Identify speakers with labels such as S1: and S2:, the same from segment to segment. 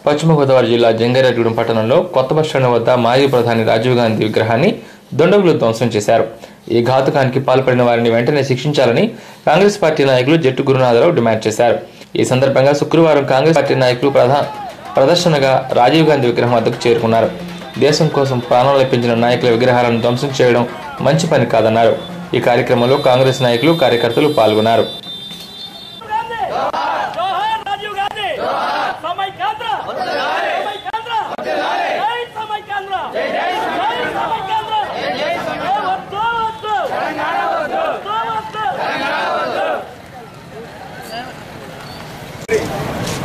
S1: పశ్చిమ గోదావరి జిల్లా జంగారెడ్డిగూడెం పట్టణంలో కొత్త బస్టాండ్ వద్ద మాజీ ప్రధాని రాజీవ్ గాంధీ విగ్రహాన్ని దుండగులు ధ్వంసం చేశారు. ఈ ఘాతుకానికి పాల్పడిన వారిని వెంటనే శిక్షించాలని కాంగ్రెస్ పార్టీ నాయకులు జట్టు గురునాథరావు డిమాండ్ చేశారు. ఈ సందర్భంగా శుక్రవారం కాంగ్రెస్ పార్టీ నాయకులు ప్రదర్శనగా రాజీవ్ గాంధీ విగ్రహం వద్దకు చేరుకున్నారు. దేశం కోసం ప్రాణాలర్పించిన నాయకుల విగ్రహాలను ధ్వంసం చేయడం మంచి పని కాదన్నారు. ఈ కార్యక్రమంలో కాంగ్రెస్ నాయకులు కార్యకర్తలు పాల్గొన్నారు.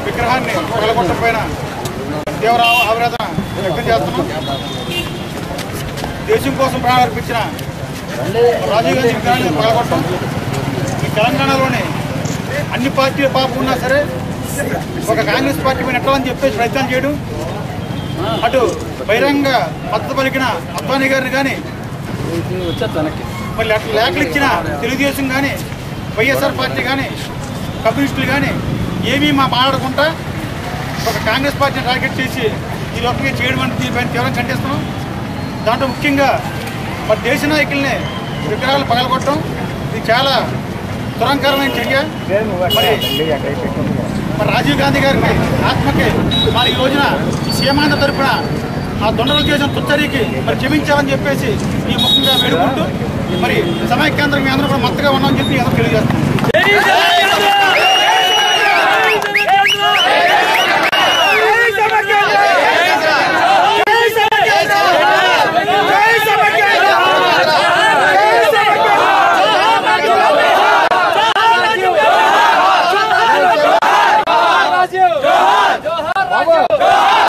S2: విగ్రహాన్ని పగలగొట్టకపోయినా తీవ్ర ఆవేదన వ్యక్తం చేస్తున్నాం. దేశం కోసం ప్రాణాలు అర్పించిన రాజీవ్ గాంధీ విగ్రహాన్ని పగలగొట్టడం ఈ తెలంగాణలోని అన్ని పార్టీల పాపం ఉన్నా సరే ఒక కాంగ్రెస్ పార్టీ పైన ఎట్టాలని చెప్పేసి ప్రయత్నం చేయడం, అటు బహిరంగ మద్దతు పలికిన అద్వానీ గారిని కానీ మళ్ళీ అట్లా లేఖలు ఇచ్చిన తెలుగుదేశం కానీ వైఎస్ఆర్ పార్టీ కానీ కమ్యూనిస్టులు కానీ ఏమీ మాట్లాడకుండా ఒక కాంగ్రెస్ పార్టీని టార్గెట్ చేసి ఈ లోపలికి చేయడం అంటే దీనిపైన తీవ్రంగా ఖండిస్తున్నాం. దాంట్లో ముఖ్యంగా మరి దేశ నాయకుల్ని విగ్రహాలు పగలగొట్టడం ఇది చాలా దురంకరమైన చర్య. మరి రాజీవ్ గాంధీ గారికి ఆత్మకి మరి ఈ రోజున ఈ సీమాంధ్ర తరఫున ఆ దొండలు చేసిన తుచ్చరికి మరి క్షమించాలని చెప్పేసి ఈ ముఖ్యంగా వేడుకుంటూ మరి సమైక్యాంధ్రం మీ అందరూ కూడా మద్దతుగా ఉన్నామని చెప్పి అందరూ తెలియజేస్తున్నాం.